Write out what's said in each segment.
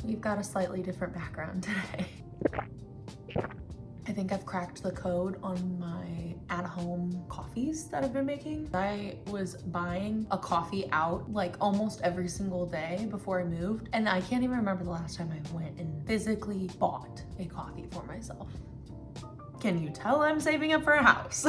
We've got a slightly different background today. I think I've cracked the code on my at-home coffees that I've been making. I was buying a coffee out like almost every single day before I moved, and I can't even remember the last time I went and physically bought a coffee for myself. Can you tell I'm saving up for a house?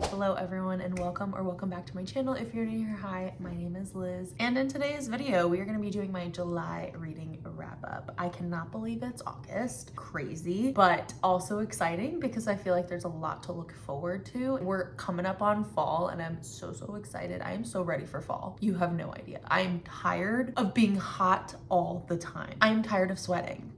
Hello everyone and welcome back to my channel. If you're new here, hi, my name is Liz. And in today's video, we are gonna be doing my July reading wrap up. I cannot believe it's August. Crazy, but also exciting because I feel like there's a lot to look forward to. We're coming up on fall and I'm so excited. I am so ready for fall. You have no idea. I'm tired of being hot all the time. I'm tired of sweating.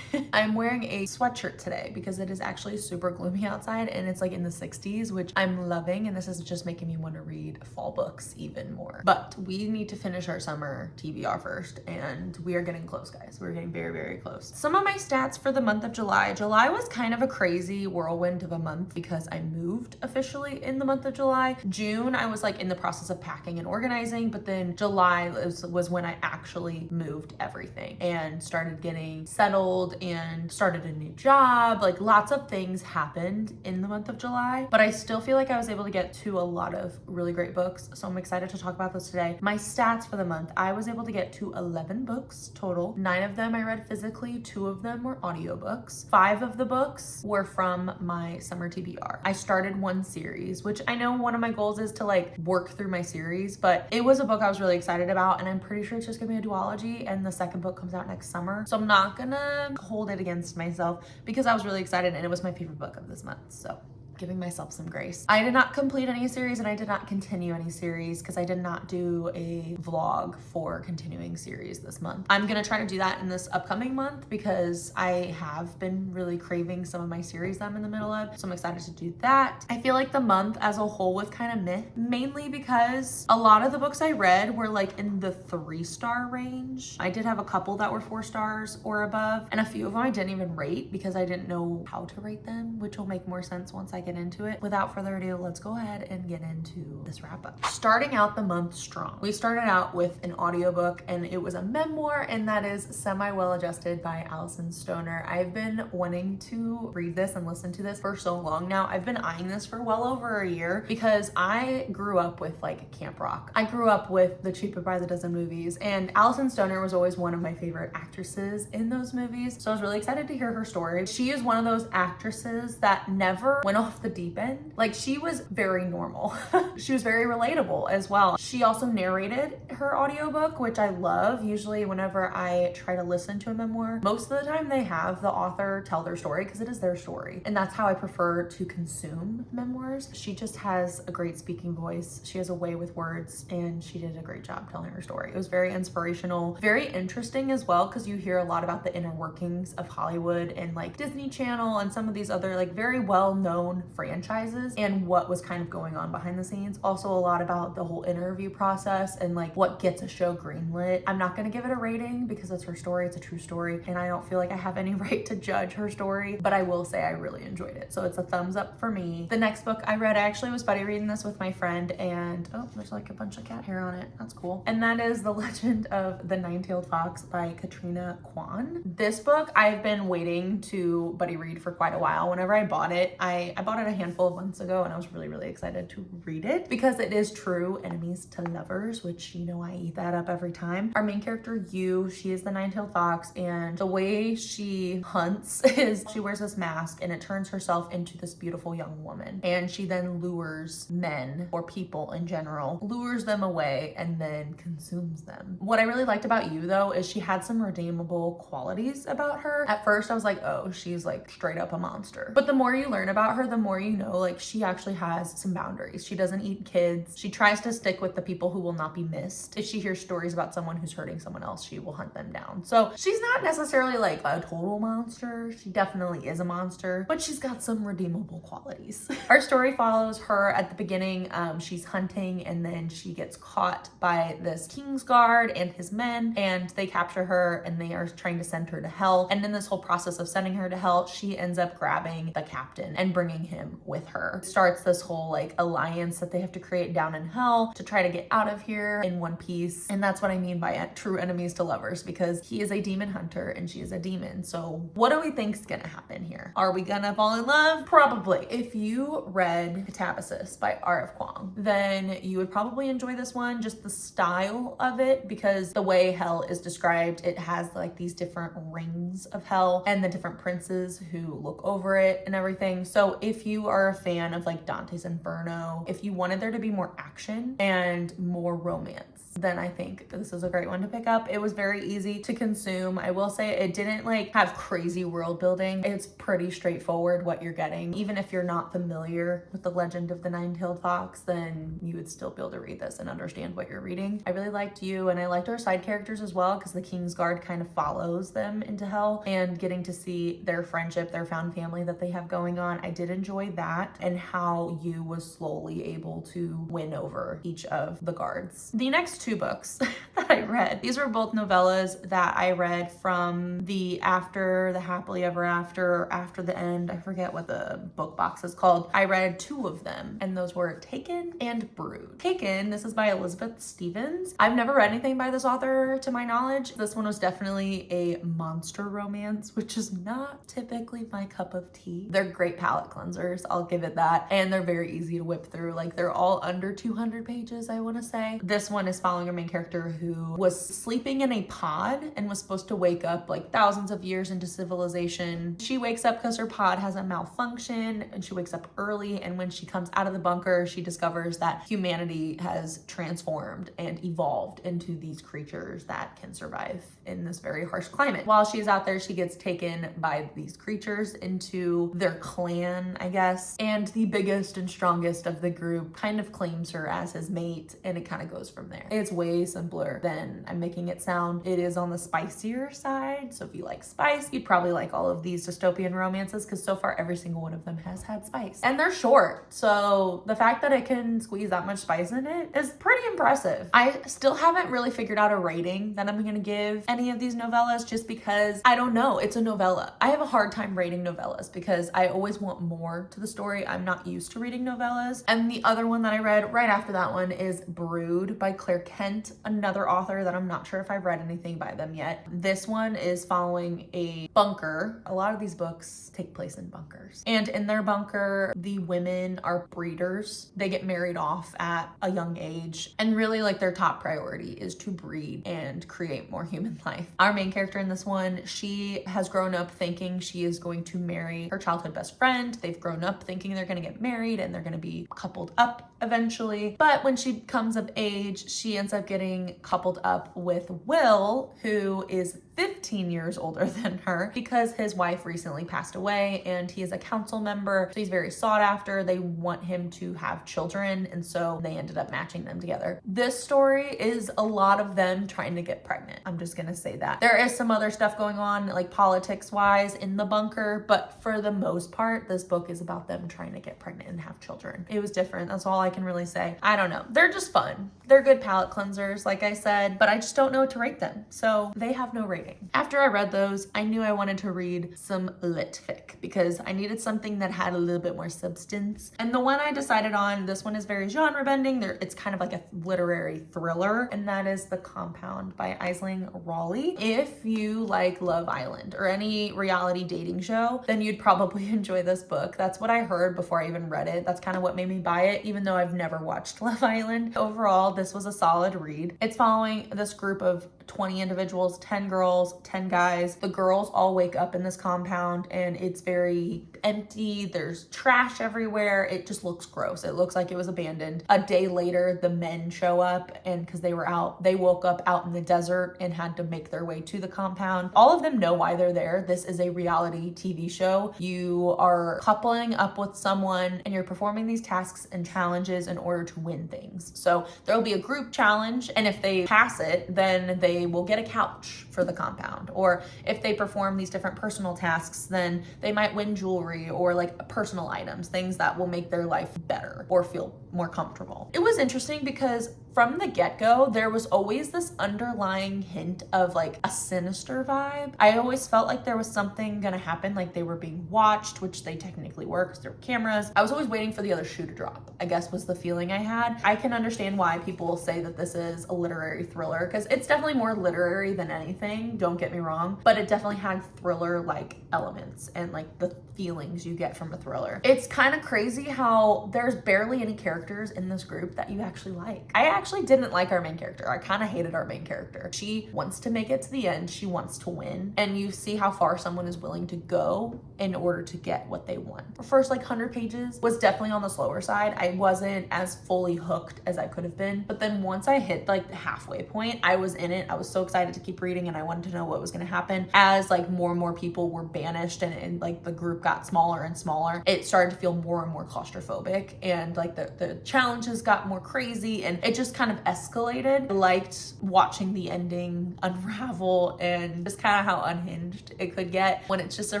I'm wearing a sweatshirt today because it is actually super gloomy outside and it's like in the 60s, which I'm loving, and this is just making me want to read fall books even more. But we need to finish our summer TBR first, and we are getting close, guys. We're getting very close. Some of my stats for the month of July. July was kind of a crazy whirlwind of a month because I moved officially in the month of July. June, I was like in the process of packing and organizing, but then July was when I actually moved everything and started getting settled and started a new job. Like lots of things happened in the month of July, but I still feel like I was able to get to a lot of really great books. So I'm excited to talk about this today. My stats for the month, I was able to get to 11 books total. 9 of them I read physically, 2 of them were audiobooks. 5 of the books were from my summer TBR. I started one series, which I know one of my goals is to like work through my series, but it was a book I was really excited about, and I'm pretty sure it's just gonna be a duology, and the second book comes out next summer. So I'm not gonna hold it against myself because I was really excited and it was my favorite book of this month. So giving myself some grace. I did not complete any series and I did not continue any series because I did not do a vlog for continuing series this month. I'm gonna try to do that in this upcoming month because I have been really craving some of my series that I'm in the middle of. So I'm excited to do that. I feel like the month as a whole was kind of meh, mainly because a lot of the books I read were like in the 3-star range. I did have a couple that were 4 stars or above, and a few of them I didn't even rate because I didn't know how to rate them, which will make more sense once I get into it. Without further ado, let's go ahead and get into this wrap up. Starting out the month strong. We started out with an audiobook and it was a memoir, and that is Semi Well Adjusted by Alison Stoner. I've been wanting to read this and listen to this for so long now. I've been eyeing this for well over a year because I grew up with like Camp Rock. I grew up with the Cheaper by the Dozen movies, and Alison Stoner was always one of my favorite actresses in those movies. So I was really excited to hear her story. She is one of those actresses that never went off the deep end. Like, she was very normal. She was very relatable as well. She also narrated her audiobook, which I love. Usually whenever I try to listen to a memoir, most of the time they have the author tell their story because it is their story. And that's how I prefer to consume memoirs. She just has a great speaking voice. She has a way with words, and she did a great job telling her story. It was very inspirational, very interesting as well, because you hear a lot about the inner workings of Hollywood and like Disney Channel and some of these other like very well-known franchises and what was kind of going on behind the scenes. Also a lot about the whole interview process and like what gets a show greenlit. I'm not gonna give it a rating because it's her story, it's a true story, and I don't feel like I have any right to judge her story, but I will say I really enjoyed it. So it's a thumbs up for me. The next book I read, I actually was buddy reading this with my friend, and oh, there's like a bunch of cat hair on it. That's cool. And that is The Legend of the Nine-Tailed Fox by Katrina Kwan. This book I've been waiting to buddy read for quite a while. Whenever I bought it, I bought it a handful of months ago, and I was really excited to read it because it is true enemies to lovers, which, you know, I eat that up every time. Our main character, Yu, she is the nine-tailed fox, and the way she hunts is she wears this mask and it turns herself into this beautiful young woman, and she then lures men or people in general, lures them away and then consumes them. What I really liked about Yu though is she had some redeemable qualities about her. At first I was like, oh, she's like straight up a monster, but the more you learn about her, the more you know like she actually has some boundaries. She doesn't eat kids. She tries to stick with the people who will not be missed. If she hears stories about someone who's hurting someone else, she will hunt them down. So she's not necessarily like a total monster. She definitely is a monster, but she's got some redeemable qualities. Our story follows her at the beginning. She's hunting and then she gets caught by this Kingsguard and his men, and they capture her and they are trying to send her to hell. And in this whole process of sending her to hell, she ends up grabbing the captain and bringing him him with her. It starts this whole like alliance that they have to create down in hell to try to get out of here in one piece. And that's what I mean by true enemies to lovers, because he is a demon hunter and she is a demon. So what do we think is gonna happen here? Are we gonna fall in love? Probably. If you read Catabasis by R.F. Kuang, then you would probably enjoy this one, just the style of it, because the way hell is described, it has like these different rings of hell and the different princes who look over it and everything. So if you are a fan of like Dante's Inferno, if you wanted there to be more action and more romance, then I think this is a great one to pick up. It was very easy to consume. I will say it didn't like have crazy world building. It's pretty straightforward what you're getting. Even if you're not familiar with the Legend of the Nine-Tailed Fox, then you would still be able to read this and understand what you're reading. I really liked you, and I liked our side characters as well, because the Kingsguard kind of follows them into hell, and getting to see their friendship, their found family that they have going on. I did enjoy that, and how you was slowly able to win over each of the guards. The next two books that I read, these were both novellas that I read from the After the Happily Ever After, or After the End, I forget what the book box is called. I read two of them, and those were Taken and Brood. Taken, this is by Elizabeth Stevens. I've never read anything by this author to my knowledge. This one was definitely a monster romance, which is not typically my cup of tea. They're great palate cleansers, I'll give it that, and they're very easy to whip through. Like, they're all under 200 pages, I want to say. This one is following a main character who was sleeping in a pod and was supposed to wake up like thousands of years into civilization. She wakes up because her pod has a malfunction, and she wakes up early, and when she comes out of the bunker, she discovers that humanity has transformed and evolved into these creatures that can survive in this very harsh climate. While she's out there, she gets taken by these creatures into their clan, I guess, and the biggest and strongest of the group kind of claims her as his mate, and it kind of goes from there. It's way simpler than I'm making it sound. It is on the spicier side, so if you like spice, you'd probably like all of these dystopian romances, because so far every single one of them has had spice. And they're short, so the fact that it can squeeze that much spice in it is pretty impressive. I still haven't really figured out a rating that I'm gonna give any of these novellas, just because I don't know, it's a novella. I have a hard time rating novellas because I always want more to the story. I'm not used to reading novellas. And the other one that I read right after that one is Brood by Claire Kent, another author that I'm not sure if I've read anything by them yet. This one is following a bunker. A lot of these books take place in bunkers, and in their bunker, the women are breeders. They get married off at a young age, and really like their top priority is to breed and create more human life. Our main character in this one, she has grown up thinking she is going to marry her childhood best friend. They've grown up thinking they're going to get married and they're going to be coupled up eventually. But when she comes of age, she ends up getting coupled up with Will, who is 15 years older than her, because his wife recently passed away and he is a council member. So he's very sought after. They want him to have children, and so they ended up matching them together. This story is a lot of them trying to get pregnant. I'm just gonna say that. There is some other stuff going on, like politics wise, in the bunker, but for the most part, this book is about them trying to get pregnant and have children. It was different. That's all I can really say. I don't know. They're just fun. They're good palate cleansers, like I said, but I just don't know what to rate them. So they have no rating. After I read those, I knew I wanted to read some lit fic, because I needed something that had a little bit more substance. And the one I decided on, this one is very genre bending. It's kind of like a literary thriller, and that is The Compound by Aisling Raleigh. If you like Love Island or any reality dating show, then you'd probably enjoy this book. That's what I heard before I even read it. That's kind of what made me buy it, even though I've never watched Love Island. Overall, this was a solid read. It's following this group of 20 individuals, 10 girls, 10 guys. The girls all wake up in this compound and it's very empty. There's trash everywhere. It just looks gross. It looks like it was abandoned. A day later, the men show up, and because they woke up out in the desert and had to make their way to the compound. All of them know why they're there. This is a reality TV show. You are coupling up with someone and you're performing these tasks and challenges in order to win things. So there'll be a group challenge, and if they pass it, then they will get a couch for the compound. Or if they perform these different personal tasks, then they might win jewelry or like personal items, things that will make their life better or feel more comfortable. It was interesting because from the get-go, there was always this underlying hint of like a sinister vibe. I always felt like there was something gonna happen, like they were being watched, which they technically were because there were cameras. I was always waiting for the other shoe to drop, I guess was the feeling I had. I can understand why people say that this is a literary thriller because it's definitely more literary than anything, don't get me wrong, but it definitely had thriller-like elements and like the feelings you get from a thriller. It's kind of crazy how there's barely any characters in this group that you actually like. I actually didn't like our main character. I kind of hated our main character. She wants to make it to the end. She wants to win. And you see how far someone is willing to go in order to get what they want. The first like 100 pages was definitely on the slower side. I wasn't as fully hooked as I could have been. But then once I hit like the halfway point, I was in it. I was so excited to keep reading and I wanted to know what was going to happen. As like more and more people were banished and like the group got smaller and smaller, it started to feel more and more claustrophobic and like the challenges got more crazy and it just kind of escalated. I liked watching the ending unravel and just kind of how unhinged it could get when it's just a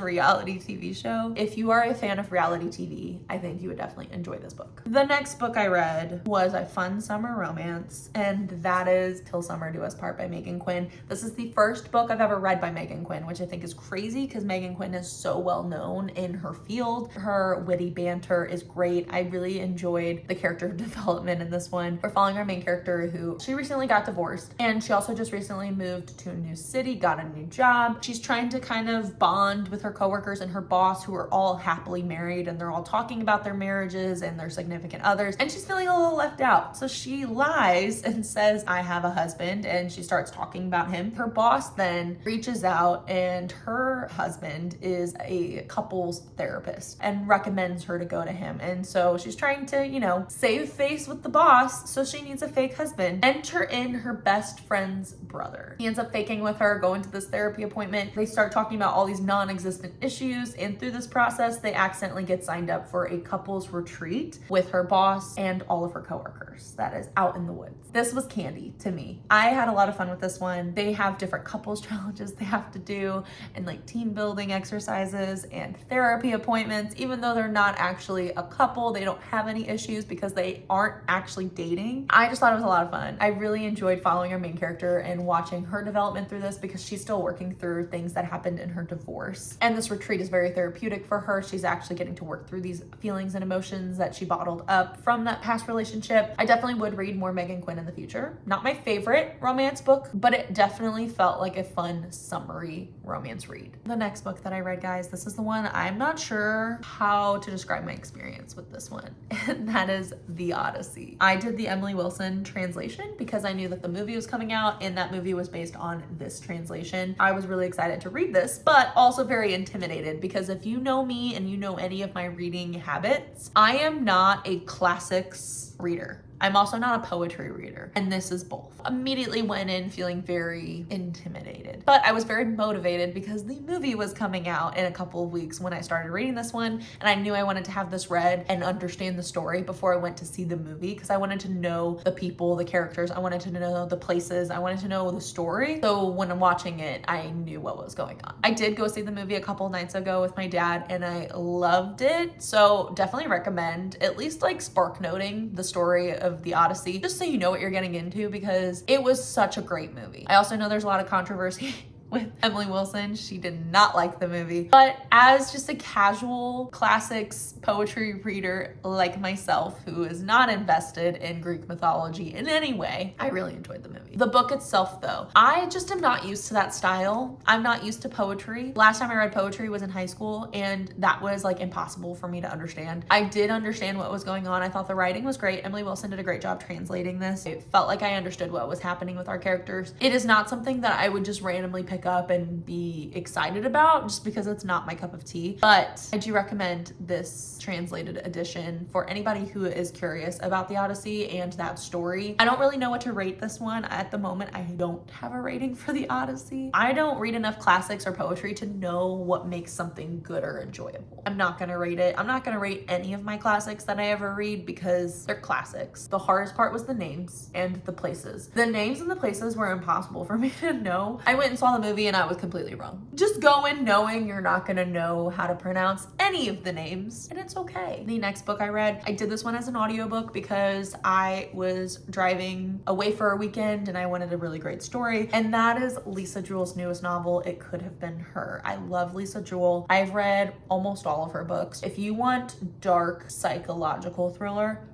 reality TV show. If you are a fan of reality TV, I think you would definitely enjoy this book. The next book I read was a fun summer romance, and that is Till Summer Do Us Part by Megan Quinn. This is the first book I've ever read by Megan Quinn, which I think is crazy because Megan Quinn is so well known in her field. Her witty banter is great. I really enjoyed the character development in this one. We're following our main character who she recently got divorced and she also just recently moved to a new city, got a new job. She's trying to kind of bond with her coworkers and her boss who are all happily married and they're all talking about their marriages and their significant others, and she's feeling a little left out. So she lies and says, I have a husband, and she starts talking about him. Her boss then reaches out and her husband is a couples therapist and recommends her to go to him. And so she's trying to, you know, save face with the boss, so she needs a fake husband. Enter in her best friend's brother. He ends up faking with her, going to this therapy appointment. They start talking about all these non-existent issues, and through this process, they accidentally get signed up for a couples retreat with her boss and all of her coworkers that is out in the woods. This was candy to me. I had a lot of fun with this one. They have different couples challenges they have to do and like team building exercises and therapy appointments. Even though they're not actually a couple, they don't have any issues because they aren't actually dating. I just thought it was a lot of fun. I really enjoyed following our main character and watching her development through this because she's still working through things that happened in her divorce. And this retreat is very therapeutic for her. She's actually getting to work through these feelings and emotions that she bottled up from that past relationship. I definitely would read more Megan Quinn in the future. Not my favorite romance book, but it definitely felt like a fun summery romance read. The next book that I read, guys, this is the one I'm not sure how to describe my experience with this one, and that is The Odyssey. I did the Emily Wilson translation because I knew that the movie was coming out and that movie was based on this translation. I was really excited to read this, but also very intimidated because if you know me and you know any of my reading habits, I am not a classics reader. I'm also not a poetry reader, and this is both. Immediately went in feeling very intimidated, but I was very motivated because the movie was coming out in a couple of weeks when I started reading this one, and I knew I wanted to have this read and understand the story before I went to see the movie because I wanted to know the people, the characters, I wanted to know the places, I wanted to know the story. So when I'm watching it, I knew what was going on. I did go see the movie a couple nights ago with my dad, and I loved it, so definitely recommend at least like spark noting the story of The Odyssey, just so you know what you're getting into because it was such a great movie. I also know there's a lot of controversy with Emily Wilson. She did not like the movie, but as just a casual classics poetry reader like myself who is not invested in Greek mythology in any way, I really enjoyed the movie. The book itself though, I just am not used to that style. I'm not used to poetry. Last time I read poetry was in high school and that was like impossible for me to understand. I did understand what was going on. I thought the writing was great. Emily Wilson did a great job translating this. It felt like I understood what was happening with our characters. It is not something that I would just randomly pick up and be excited about just because it's not my cup of tea, but I do recommend this translated edition for anybody who is curious about The Odyssey and that story. I don't really know what to rate this one at the moment. I don't have a rating for The Odyssey. I don't read enough classics or poetry to know what makes something good or enjoyable. I'm not gonna rate it. I'm not gonna rate any of my classics that I ever read because they're classics. The hardest part was the names and the places. The names and the places were impossible for me to know. I went and saw the movie and I was completely wrong. Just go in knowing you're not gonna know how to pronounce any of the names, and it's okay. The next book I read, I did this one as an audiobook because I was driving away for a weekend and I wanted a really great story, and that is Lisa Jewell's newest novel, It Could Have Been Her. I love Lisa Jewell. I've read almost all of her books. If you want dark psychological thriller,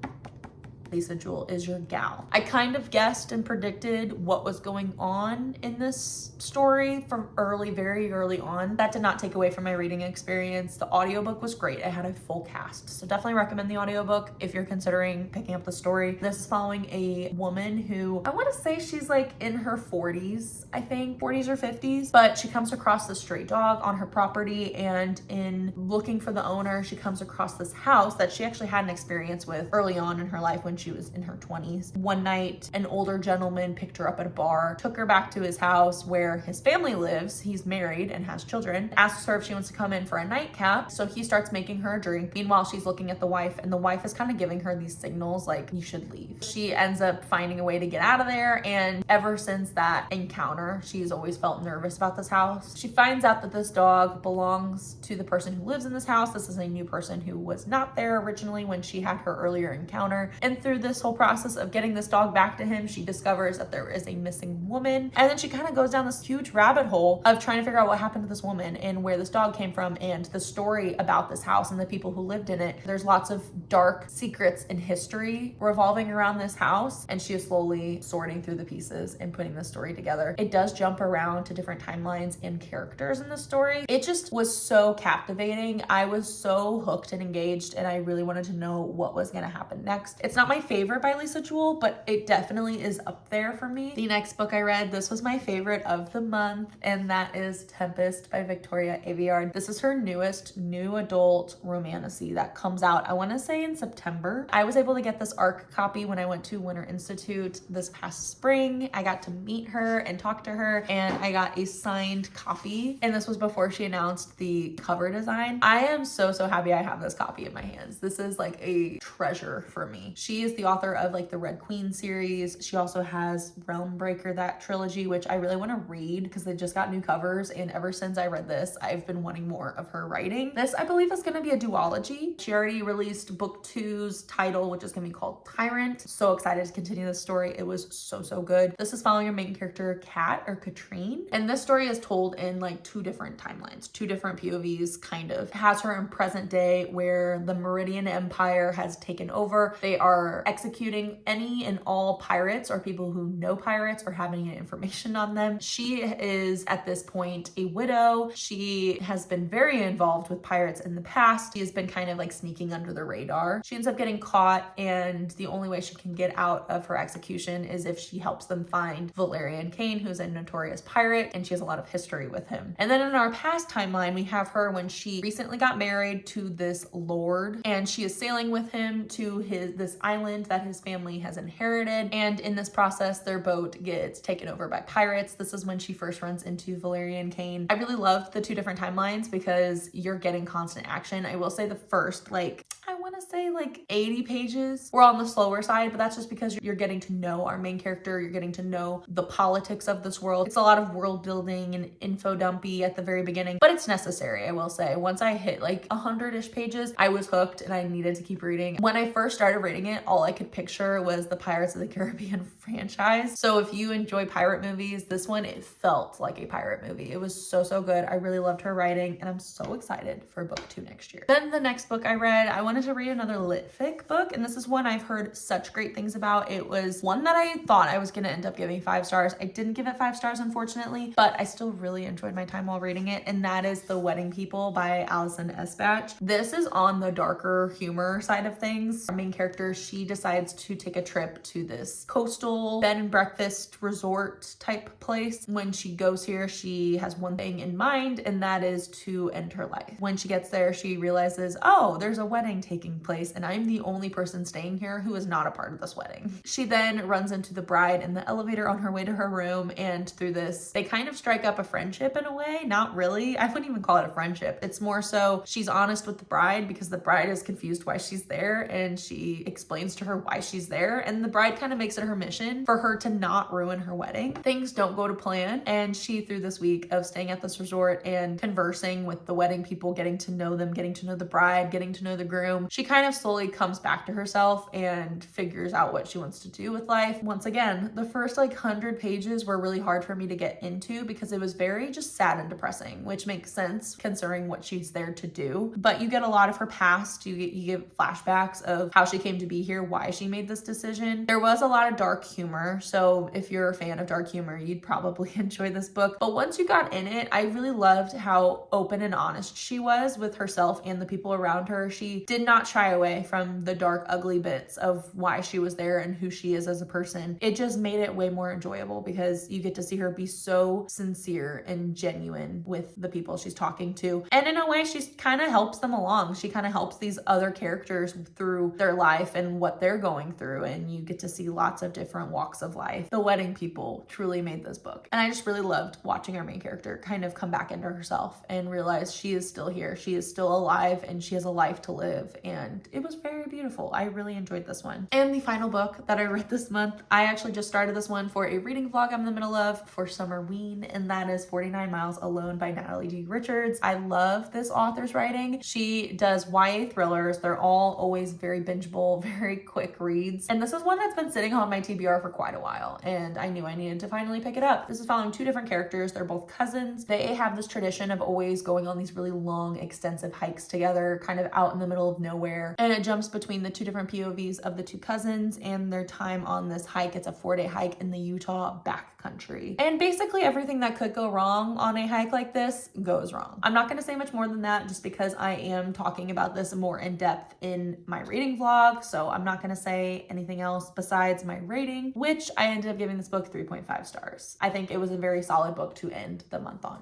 Lisa Jewell is your gal. I kind of guessed and predicted what was going on in this story from very early on. That did not take away from my reading experience. The audiobook was great. It had a full cast. So definitely recommend the audiobook if you're considering picking up the story. This is following a woman who, I want to say she's like in her 40s, I think, 40s or 50s, but she comes across this stray dog on her property, and in looking for the owner, she comes across this house that she actually had an experience with early on in her life when she was in her 20s. One night, an older gentleman picked her up at a bar, took her back to his house where his family lives. He's married and has children. Asks her if she wants to come in for a nightcap. So he starts making her a drink. Meanwhile, she's looking at the wife, and the wife is kind of giving her these signals like, you should leave. She ends up finding a way to get out of there, and ever since that encounter, she's always felt nervous about this house. She finds out that this dog belongs to the person who lives in this house. This is a new person who was not there originally when she had her earlier encounter. And through this whole process of getting this dog back to him, she discovers that there is a missing woman, and then she kind of goes down this huge rabbit hole of trying to figure out what happened to this woman and where this dog came from and the story about this house and the people who lived in it. There's lots of dark secrets and history revolving around this house, and she is slowly sorting through the pieces and putting this story together. It does jump around to different timelines and characters in the story. It just was so captivating. I was so hooked and engaged, and I really wanted to know what was going to happen next. It's not my favorite by Lisa Jewell, but it definitely is up there for me. The next book I read, this was my favorite of the month, and that is Tempest by Victoria Aveyard. This is her newest new adult romantasy that comes out, I want to say, in September. I was able to get this ARC copy when I went to Winter Institute this past spring. I got to meet her and talk to her, and I got a signed copy, and this was before she announced the cover design. I am so happy I have this copy in my hands. This is like a treasure for me. She is the author of like the Red Queen series. She also has Realm Breaker, that trilogy, which I really want to read because they just got new covers, and ever since I read this, I've been wanting more of her writing. This, I believe, is going to be a duology. She already released book 2's title, which is going to be called Tyrant. So excited to continue this story. It was so good. This is following her main character, Kat, or Katrine, and this story is told in like two different timelines, two different POVs, kind of. It has her in present day where the Meridian Empire has taken over. They are executing any and all pirates or people who know pirates or have any information on them. She is at this point a widow. She has been very involved with pirates in the past. She has been kind of like sneaking under the radar. She ends up getting caught, and the only way she can get out of her execution is if she helps them find Valerian Kane, who's a notorious pirate, and she has a lot of history with him. And then in our past timeline, we have her when she recently got married to this lord, and she is sailing with him to this island that his family has inherited, and in this process their boat gets taken over by pirates. This is when she first runs into Valerian Kane. I really loved the two different timelines because you're getting constant action. I will say the first, like, I want to say like 80 pages were on the slower side, but that's just because you're getting to know our main character. You're getting to know the politics of this world. It's a lot of world building and info dumpy at the very beginning, but it's necessary, I will say. Once I hit like 100-ish pages, I was hooked and I needed to keep reading. When I first started reading it, all I could picture was the Pirates of the Caribbean franchise. So if you enjoy pirate movies, this one, it felt like a pirate movie. It was so good. I really loved her writing, and I'm so excited for book 2 next year. Then the next book I read, I wanted to read another lit fic book, and this is one I've heard such great things about. It was one that I thought I was gonna end up giving 5 stars. I didn't give it 5 stars, unfortunately, but I still really enjoyed my time while reading it, and that is The Wedding People by Alison Espach. This is on the darker humor side of things. Our main character, she decides to take a trip to this coastal bed and breakfast resort type place. When she goes here, she has one thing in mind, and that is to end her life. When she gets there, she realizes, oh, there's a wedding taking taking place, and I'm the only person staying here who is not a part of this wedding. She then runs into the bride in the elevator on her way to her room, and through this, they kind of strike up a friendship in a way. Not really. I wouldn't even call it a friendship. It's more so she's honest with the bride because the bride is confused why she's there, and she explains to her why she's there, and the bride kind of makes it her mission for her to not ruin her wedding. Things don't go to plan, and she, through this week of staying at this resort and conversing with the wedding people, getting to know them, getting to know the bride, getting to know the groom, she kind of slowly comes back to herself and figures out what she wants to do with life. Once again, the first like 100 pages were really hard for me to get into because it was very just sad and depressing, which makes sense considering what she's there to do. But you get a lot of her past. You get flashbacks of how she came to be here, why she made this decision. There was a lot of dark humor, so if you're a fan of dark humor, you'd probably enjoy this book. But once you got in it, I really loved how open and honest she was with herself and the people around her. She did not shy away from the dark, ugly bits of why she was there and who she is as a person. It just made it way more enjoyable because you get to see her be so sincere and genuine with the people she's talking to. And in a way, she kind of helps them along. She kind of helps these other characters through their life and what they're going through. And you get to see lots of different walks of life. The wedding people truly made this book. And I just really loved watching our main character kind of come back into herself and realize she is still here. She is still alive and she has a life to live. And it was very beautiful. I really enjoyed this one. And the final book that I read this month, I actually just started this one for a reading vlog I'm in the middle of for Summerween, and that is 49 Miles Alone by Natalie D. Richards. I love this author's writing. She does YA thrillers. They're all always very bingeable, very quick reads. And this is one that's been sitting on my TBR for quite a while, and I knew I needed to finally pick it up. This is following two different characters. They're both cousins. They have this tradition of always going on these really long, extensive hikes together, kind of out in the middle of nowhere. And it jumps between the two different POVs of the two cousins and their time on this hike. It's a 4-day hike in the Utah backcountry. And basically everything that could go wrong on a hike like this goes wrong. I'm not going to say much more than that just because I am talking about this more in depth in my reading vlog. So I'm not going to say anything else besides my rating, which I ended up giving this book 3.5 stars. I think it was a very solid book to end the month on.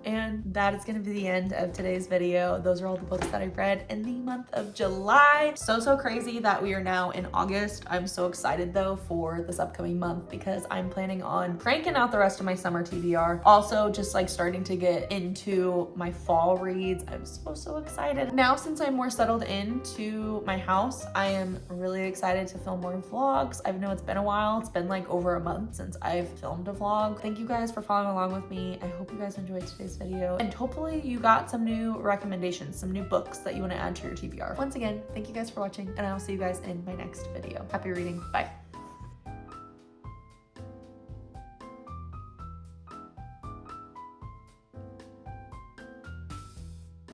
And that is going to be the end of today's video. Those are all the books that I've read in the month of July. So crazy that we are now in August. I'm so excited though for this upcoming month because I'm planning on cranking out the rest of my summer TBR. Also just like starting to get into my fall reads. I'm so excited. Now since I'm more settled into my house, I am really excited to film more vlogs. I know it's been a while. It's been like over a month since I've filmed a vlog. Thank you guys for following along with me. I hope you guys enjoyed today's video, and hopefully you got some new recommendations, some new books that you want to add to your TBR. Once again, thank you guys for watching, and I will see you guys in my next video. Happy reading. Bye.